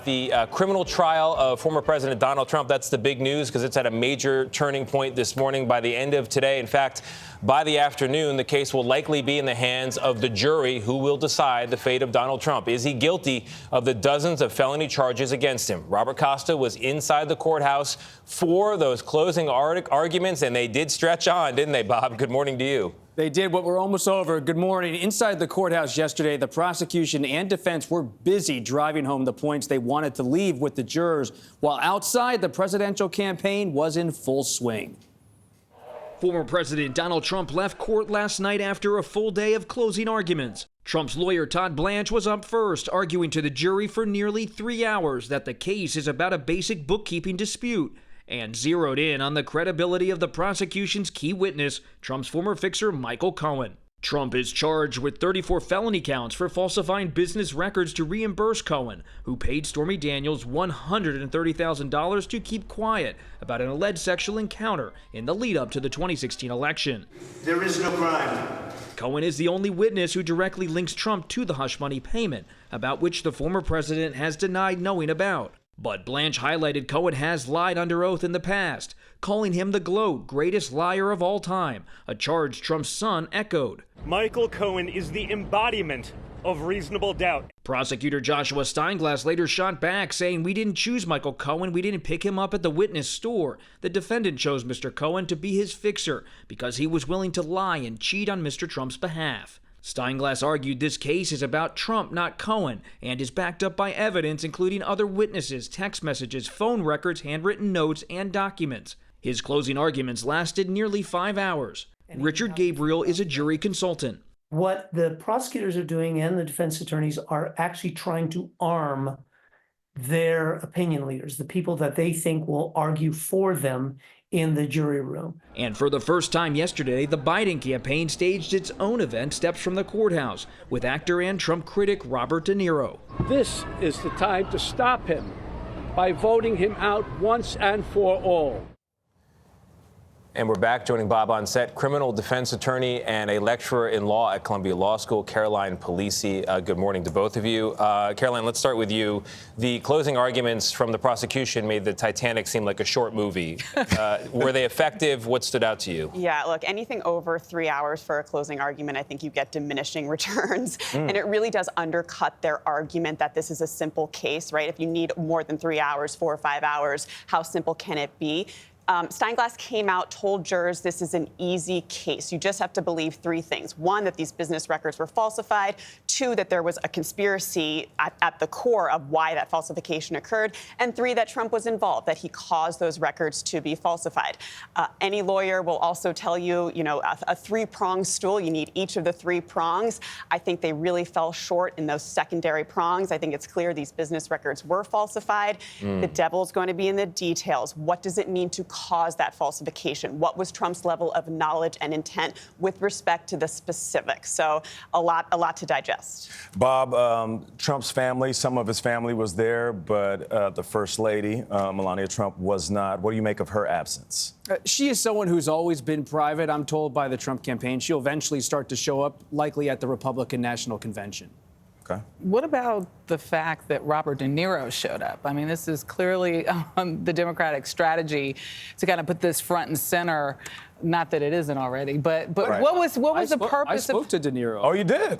the criminal trial of former President Donald Trump. That's the big news because it's at a major turning point this morning. By the end of today, in fact, by the afternoon, the case will likely be in the hands of the jury who will decide the fate of Donald Trump. Is he guilty of the dozens of felony charges against him? Robert Costa was inside the courthouse for those closing arguments, and they did stretch on, didn't they, Bob? Good morning to you. They did, but we're almost over. Good morning. Inside the courthouse yesterday, the prosecution and defense were busy driving home the points they wanted to leave with the jurors, while outside, the presidential campaign was in full swing. Former President Donald Trump left court last night after a full day of closing arguments. Trump's lawyer Todd Blanche was up first, arguing to the jury for nearly 3 hours that the case is about a basic bookkeeping dispute, and zeroed in on the credibility of the prosecution's key witness, Trump's former fixer Michael Cohen. Trump is charged with 34 felony counts for falsifying business records to reimburse Cohen, who paid Stormy Daniels $130,000 to keep quiet about an alleged sexual encounter in the lead-up to the 2016 election. There is no crime. Cohen is the only witness who directly links Trump to the hush money payment, about which the former president has denied knowing about. But Blanche highlighted Cohen has lied under oath in the past, calling him the GLOAT, greatest liar of all time, a charge Trump's son echoed. Michael Cohen is the embodiment of reasonable doubt. Prosecutor Joshua Steinglass later shot back, saying, "We didn't choose Michael Cohen. We didn't pick him up at the witness store. The defendant chose Mr. Cohen to be his fixer because he was willing to lie and cheat on Mr. Trump's behalf." Steinglass argued this case is about Trump, not Cohen, and is backed up by evidence including other witnesses, text messages, phone records, handwritten notes, and documents. His closing arguments lasted nearly 5 hours. Richard Gabriel is a jury consultant. What the prosecutors are doing and the defense attorneys are actually trying to arm their opinion leaders, the people that they think will argue for them in the jury room. And for the first time yesterday, the Biden campaign staged its own event steps from the courthouse with actor and Trump critic Robert De Niro. This is the time to stop him by voting him out once and for all. And we're back. Joining Bob on set, criminal defense attorney and a lecturer in law at Columbia Law School, Caroline Polisi. Good morning to both of you. Caroline, let's start with you. The closing arguments from the prosecution made the Titanic seem like a short movie. Were they effective? What stood out to you? Yeah, look, anything over 3 hours for a closing argument, I think you get diminishing returns. And it really does undercut their argument that this is a simple case, right? If you need more than 3 hours, 4 or 5 hours, how simple can it be? Steinglass came out, told jurors this is an easy case. You just have to believe 3 things. 1, that these business records were falsified. 2, that there was a conspiracy at the core of why that falsification occurred. And 3, that Trump was involved, that he caused those records to be falsified. Any lawyer will also tell you, a 3-pronged stool, you need each of the 3 prongs. I think they really fell short in those secondary prongs. I think it's clear these business records were falsified. The devil's going to be in the details. What does it mean to cause that falsification? What was Trump's level of knowledge and intent with respect to the specifics? So a lot to digest. Bob, Trump's family, some of his family was there, but the First Lady, Melania Trump, was not. What do you make of her absence? She is someone who's always been private, I'm told, by the Trump campaign. She'll eventually start to show up, likely at the Republican National Convention. Okay. What about the fact that Robert De Niro showed up? I mean, this is clearly the Democratic strategy to kind of put this front and center. Not that it isn't already, but right. what was the purpose? I spoke to De Niro. Oh, you did?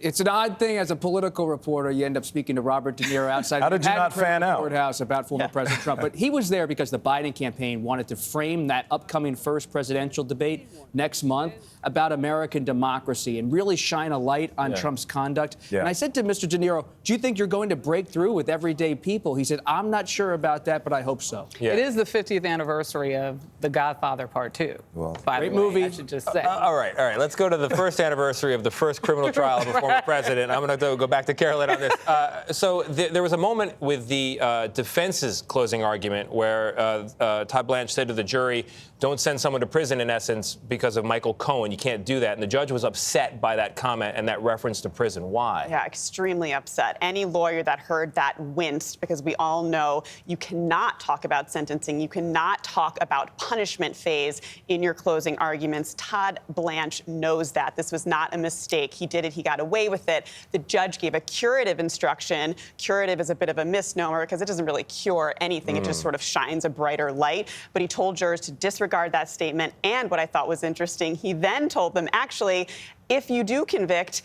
It's an odd thing as a political reporter. You end up speaking to Robert De Niro outside the courthouse about former President Trump. But he was there because the Biden campaign wanted to frame that upcoming first presidential debate next month about American democracy and really shine a light on Trump's conduct. And I said to Mr. De Niro, do you think you're going to break through with everyday people? He said, I'm not sure about that, but I hope so. It is the 50th anniversary of The Godfather Part 2. Well, great movie. I should just say. All right. Let's go to the first anniversary of the first criminal trial of a former president. I'm going to go back to Caroline on this. So there was a moment with the defense's closing argument where Todd Blanche said to the jury, don't send someone to prison, in essence, because of Michael Cohen. You can't do that. And the judge was upset by that comment and that reference to prison. Why? Yeah, extremely upset. any lawyer that heard that winced, because we all know you cannot talk about sentencing. You cannot talk about punishment phase in your closing arguments. Todd Blanche knows that. This was not a mistake. He did it. He got away with it. The judge gave a curative instruction. Curative is a bit of a misnomer because it doesn't really cure anything. It just sort of shines a brighter light. But he told jurors to disregard that statement. And what I thought was interesting, he then told them, actually, if you do convict,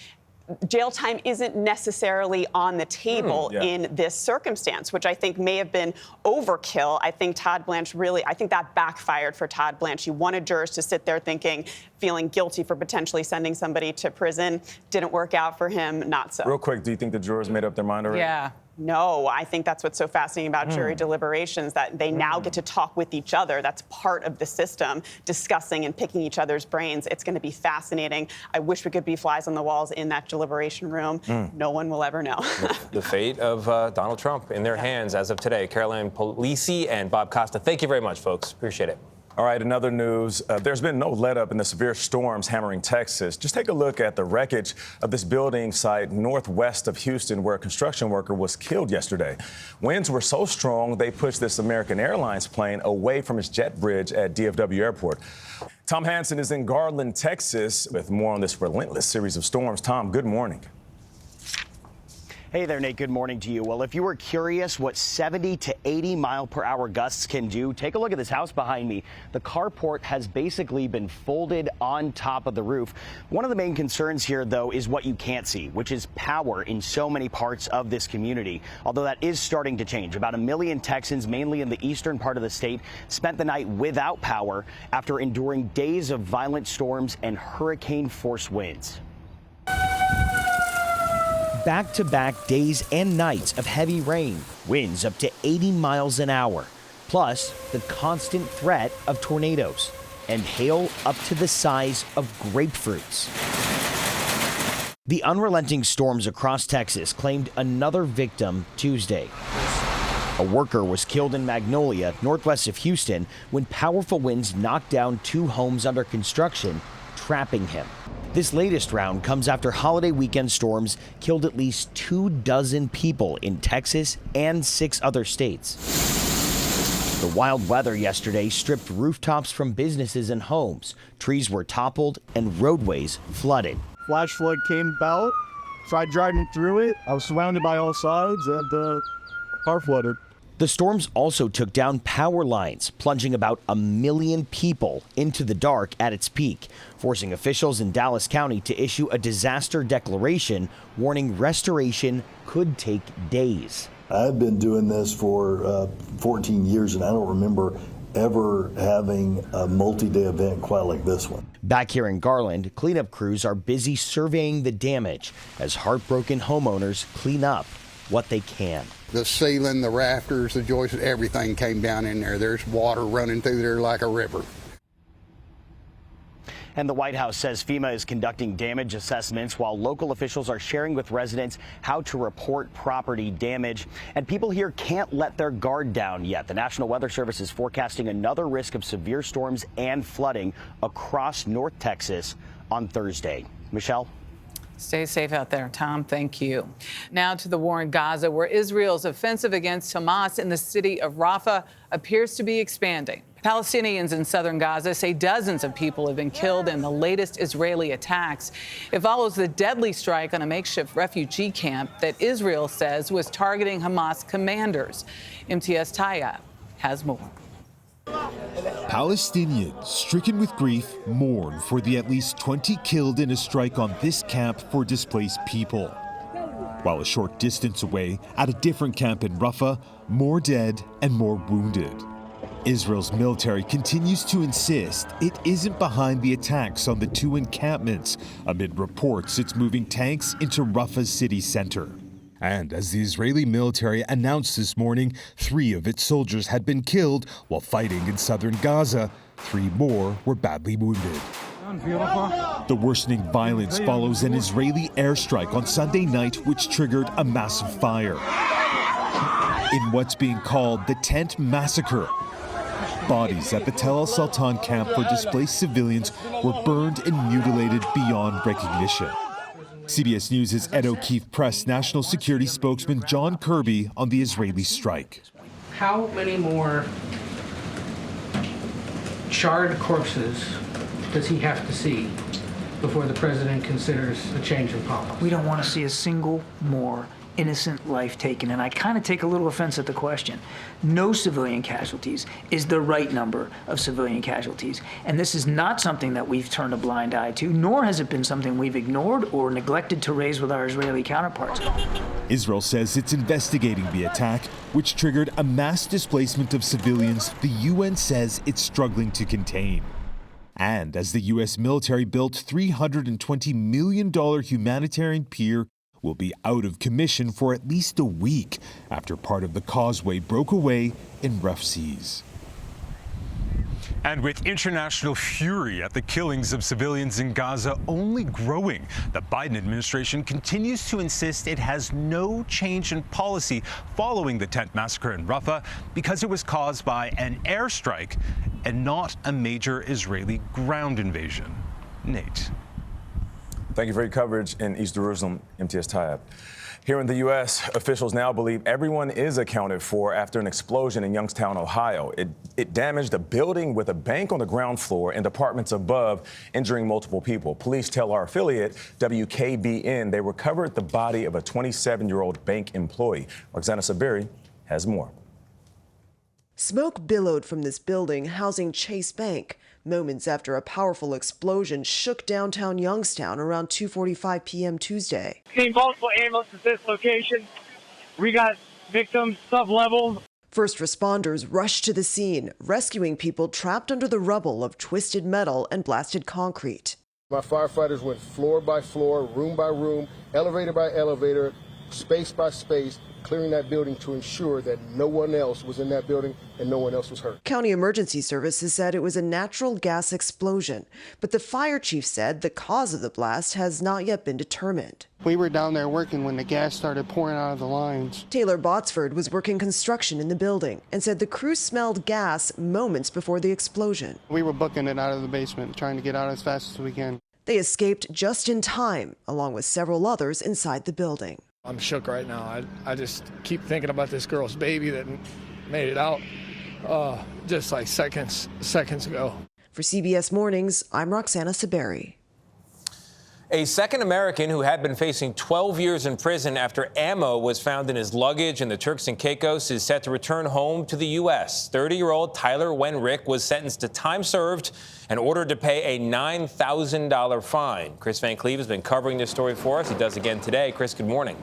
jail time isn't necessarily on the table in this circumstance, which I think may have been overkill. I think Todd Blanche I think that backfired for Todd Blanche. He wanted jurors to sit there feeling guilty for potentially sending somebody to prison. Didn't work out for him, not so. Real quick, do you think the jurors made up their mind already? Yeah. No, I think that's what's so fascinating about jury deliberations, that they now get to talk with each other. That's part of the system, discussing and picking each other's brains. It's going to be fascinating. I wish we could be flies on the walls in that deliberation room. No one will ever know. The fate of Donald Trump in their hands as of today. Caroline Polisi and Bob Costa, thank you very much, folks. Appreciate it. All right, in other news, there's been no let-up in the severe storms hammering Texas. Just take a look at the wreckage of this building site northwest of Houston, where a construction worker was killed yesterday. Winds were so strong, they pushed this American Airlines plane away from its jet bridge at DFW Airport. Tom Hansen is in Garland, Texas, with more on this relentless series of storms. Tom, good morning. Hey there, Nate. Good morning to you. Well, if you were curious what 70 to 80 mile per hour gusts can do, take a look at this house behind me. The carport has basically been folded on top of the roof. One of the main concerns here, though, is what you can't see, which is power in so many parts of this community. Although that is starting to change. About 1 million Texans, mainly in the eastern part of the state, spent the night without power after enduring days of violent storms and hurricane-force winds. Back-to-back days and nights of heavy rain, winds up to 80 miles an hour, plus the constant threat of tornadoes and hail up to the size of grapefruits. The unrelenting storms across Texas claimed another victim Tuesday. A worker was killed in Magnolia, northwest of Houston, when powerful winds knocked down 2 homes under construction, trapping him. This latest round comes after holiday weekend storms killed at least 24 people in Texas and 6 other states. The wild weather yesterday stripped rooftops from businesses and homes. Trees were toppled and roadways flooded. Flash flood came about, tried driving through it. I was surrounded by all sides and the car flooded. The storms also took down power lines, plunging about 1 million people into the dark at its peak, forcing officials in Dallas County to issue a disaster declaration warning restoration could take days. I've been doing this for 14 years, and I don't remember ever having a multi-day event quite like this one. Back here in Garland, cleanup crews are busy surveying the damage as heartbroken homeowners clean up what they can. The ceiling, the rafters, the joists, everything came down in there. There's water running through there like a river. And the White House says FEMA is conducting damage assessments while local officials are sharing with residents how to report property damage. And people here can't let their guard down yet. The National Weather Service is forecasting another risk of severe storms and flooding across North Texas on Thursday. Michelle? Stay safe out there, Tom. Thank you. Now to the war in Gaza, where Israel's offensive against Hamas in the city of Rafah appears to be expanding. Palestinians in southern Gaza say dozens of people have been killed in the latest Israeli attacks. It follows the deadly strike on a makeshift refugee camp that Israel says was targeting Hamas commanders. MTS Taya has more. Palestinians, stricken with grief, mourn for the at least 20 killed in a strike on this camp for displaced people. While a short distance away, at a different camp in Rafah, more dead and more wounded. Israel's military continues to insist it isn't behind the attacks on the 2 encampments, amid reports it's moving tanks into Rafah's city center. And as the Israeli military announced this morning, 3 of its soldiers had been killed while fighting in southern Gaza. 3 more were badly wounded. The worsening violence follows an Israeli airstrike on Sunday night, which triggered a massive fire in what's being called the Tent Massacre. Bodies at the Tel El Sultan camp for displaced civilians were burned and mutilated beyond recognition. CBS News' Ed O'Keefe Press national security spokesman John Kirby on the Israeli strike. How many more charred corpses does he have to see before the president considers a change in policy? We don't want to see a single more innocent life taken, and I kind of take a little offense at the question. No civilian casualties is the right number of civilian casualties, and this is not something that we've turned a blind eye to, nor has it been something we've ignored or neglected to raise with our Israeli counterparts. Israel says it's investigating the attack, which triggered a mass displacement of civilians the UN says it's struggling to contain. And as the U.S. military built $320 million humanitarian pier will be out of commission for at least a week after part of the causeway broke away in rough seas. And with international fury at the killings of civilians in Gaza only growing, the Biden administration continues to insist it has no change in policy following the tent massacre in Rafah because it was caused by an airstrike and not a major Israeli ground invasion. Nate. Thank you for your coverage in East Jerusalem, MTS Tayeb. Here in the U.S., officials now believe everyone is accounted for after an explosion in Youngstown, Ohio. It damaged a building with a bank on the ground floor and apartments above, injuring multiple people. Police tell our affiliate, WKBN, they recovered the body of a 27-year-old bank employee. Roxana Saberi has more. Smoke billowed from this building housing Chase Bank, moments after a powerful explosion shook downtown Youngstown around 2:45 p.m. Tuesday. Seen multiple ambulances at this location. We got victims sub-level. First responders rushed to the scene, rescuing people trapped under the rubble of twisted metal and blasted concrete. My firefighters went floor by floor, room by room, elevator by elevator, space by space, clearing that building to ensure that no one else was in that building and no one else was hurt. County Emergency Services said it was a natural gas explosion, but the fire chief said the cause of the blast has not yet been determined. We were down there working when the gas started pouring out of the lines. Taylor Botsford was working construction in the building and said the crew smelled gas moments before the explosion. We were booking it out of the basement, trying to get out as fast as we can. They escaped just in time, along with several others inside the building. I'm shook right now. I just keep thinking about this girl's baby that made it out just like seconds ago. For CBS Mornings, I'm Roxana Saberi. A second American who had been facing 12 years in prison after ammo was found in his luggage in the Turks and Caicos is set to return home to the U.S. 30-year-old Tyler Wenrick was sentenced to time served and ordered to pay a $9,000 fine. Chris Van Cleve has been covering this story for us. He does again today. Chris, good morning.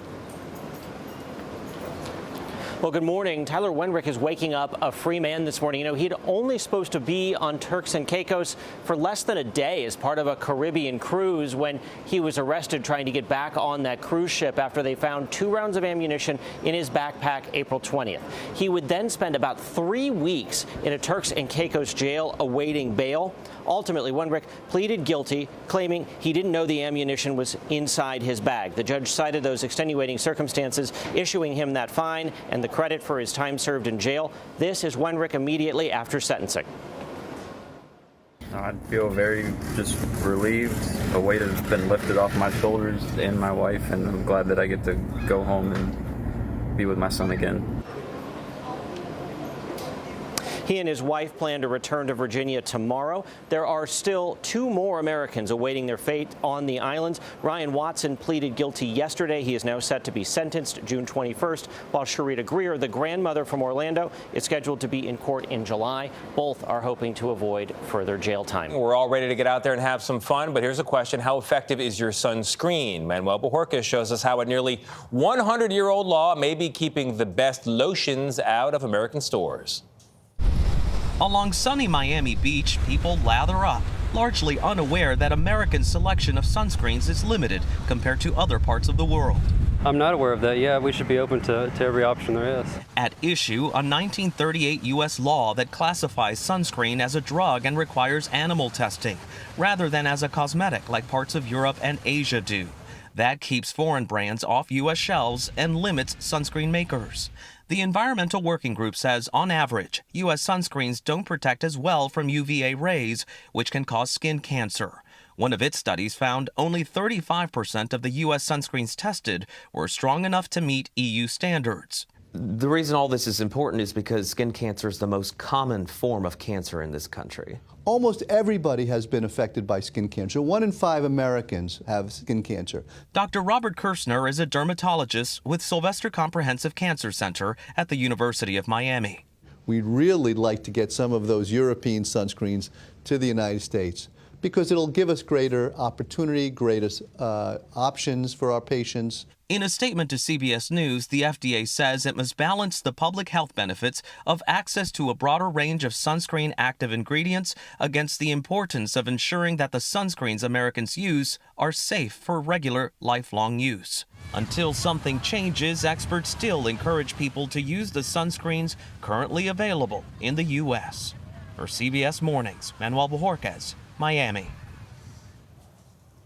Well, good morning. Tyler Wenrick is waking up a free man this morning. You know, he'd only supposed to be on Turks and Caicos for less than a day as part of a Caribbean cruise when he was arrested trying to get back on that cruise ship after they found 2 rounds of ammunition in his backpack April 20th. He would then spend about 3 weeks in a Turks and Caicos jail awaiting bail. Ultimately, Wenrick pleaded guilty, claiming he didn't know the ammunition was inside his bag. The judge cited those extenuating circumstances, issuing him that fine and the credit for his time served in jail. This is Wenrick immediately after sentencing. I feel very just relieved. A weight has been lifted off my shoulders and my wife, and I'm glad that I get to go home and be with my son again. He and his wife plan to return to Virginia tomorrow. There are still 2 more Americans awaiting their fate on the islands. Ryan Watson pleaded guilty yesterday. He is now set to be sentenced June 21st, while Sharita Greer, the grandmother from Orlando, is scheduled to be in court in July. Both are hoping to avoid further jail time. We're all ready to get out there and have some fun, but here's a question. How effective is your sunscreen? Manuel Bajorquez shows us how a nearly 100-year-old law may be keeping the best lotions out of American stores. Along sunny Miami Beach, people lather up, largely unaware that America's selection of sunscreens is limited compared to other parts of the world. I'm not aware of that. Yeah, we should be open to every option there is. At issue, a 1938 U.S. law that classifies sunscreen as a drug and requires animal testing, rather than as a cosmetic like parts of Europe and Asia do. That keeps foreign brands off U.S. shelves and limits sunscreen makers. The Environmental Working Group says, on average, U.S. sunscreens don't protect as well from UVA rays, which can cause skin cancer. One of its studies found only 35% of the U.S. sunscreens tested were strong enough to meet EU standards. The reason all this is important is because skin cancer is the most common form of cancer in this country. Almost everybody has been affected by skin cancer. 1 in 5 Americans have skin cancer. Dr. Robert Kirshner is a dermatologist with Sylvester Comprehensive Cancer Center at the University of Miami. We'd really like to get some of those European sunscreens to the United States because it'll give us greater opportunity, greater options for our patients. In a statement to CBS News, the FDA says it must balance the public health benefits of access to a broader range of sunscreen active ingredients against the importance of ensuring that the sunscreens Americans use are safe for regular, lifelong use. Until something changes, experts still encourage people to use the sunscreens currently available in the U.S. For CBS Mornings, Manuel Bojorquez, Miami.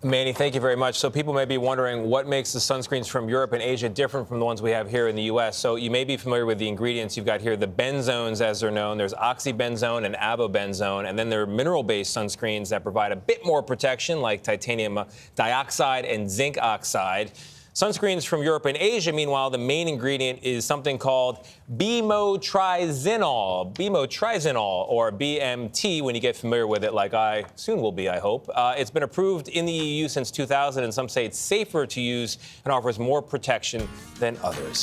Manny, thank you very much. So people may be wondering what makes the sunscreens from Europe and Asia different from the ones we have here in the U.S. So you may be familiar with the ingredients. You've got here the benzones, as they're known. There's oxybenzone and avobenzone. And then there are mineral-based sunscreens that provide a bit more protection, like titanium dioxide and zinc oxide. Sunscreens from Europe and Asia, meanwhile, the main ingredient is something called bimotrizinol, or BMT, when you get familiar with it, like I soon will be, I hope. It's been approved in the EU since 2000, and some say it's safer to use and offers more protection than others.